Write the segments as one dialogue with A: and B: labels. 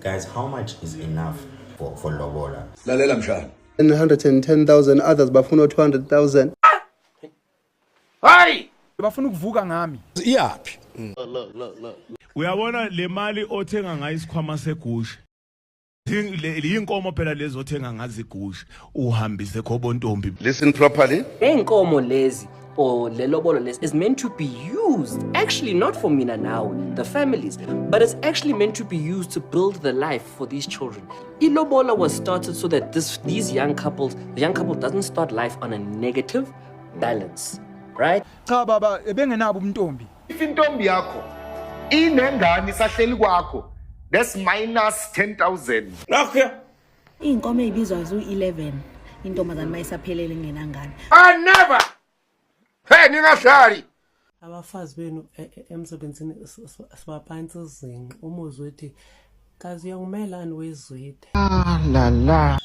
A: Guys, how much is enough for lobola?
B: Lalela mshana.
C: 110,000, others bafuna 200,000.
D: Hayi!
E: Bafuna ukuvuka ngami.
B: Iyapi?
F: Look.
G: Uyabona le mali othenga ngayo isikhwama segusha. Inkomo phela lezo othenga ngazi igusha uhambise khobontombi.
B: Listen properly.
H: Inkomo lezi or lelobolo lezi is meant to be used, actually not for Mina now, the families, but it's actually meant to be used to build the life for these children. Ilobola was started so that the young couple doesn't start life on a negative balance, right?
E: Cha baba ebengenabo umntombi.
D: If intombi yakho inengane isahleli kwakho, that's minus 10,000.
F: Nakho
I: Inkomo ezibizwa zu11 intombazana mayisaphelele ngenangane.
D: I never. Hey, ningahlali.
J: Abafazi benu emsebenzini sibaphansi izinqa umuzwe ethi kazi uyangumelani wezwide.
D: La.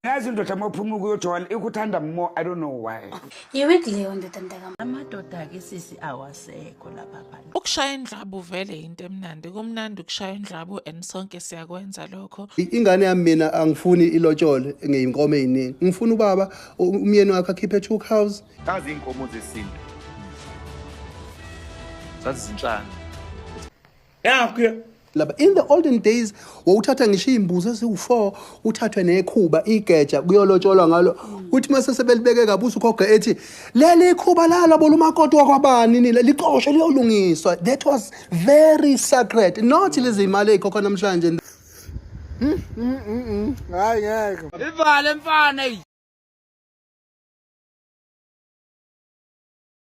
K: Yazi indoda maphuma ukuyojola ikuthanda more, I don't know why.
I: Yiwekile ondethandeka.
J: Amadoda ke sisi awasekho lapha phela.
L: Ukushaya indlabu vele into emnandi. Kumnandi ukushaya indlabu and sonke siyakwenza lokho.
C: Ingane yami mina angifuni ilotshole ngeyinkomo eziningi. Ngifuna ubaba umyeni wakhe akhiphe 2 cows.
D: Nazi inkomo zesintu. Zazinhlanu.
F: nakho
C: Laba in the olden days wawuthatha ngisho imbuzi eziwu4 uthathwe nekhuba igeja kuyolotsholwa ngalo uthi mase sebelibeke kabusu khogqa ethi leli ikhuba lalo bolumakoti wakwabani nile liqoshwe liyolungiswa. That was very sacred, not lezi imali ekhokha namhlanje.
E: Hayi ngeke.
F: ivale mfana.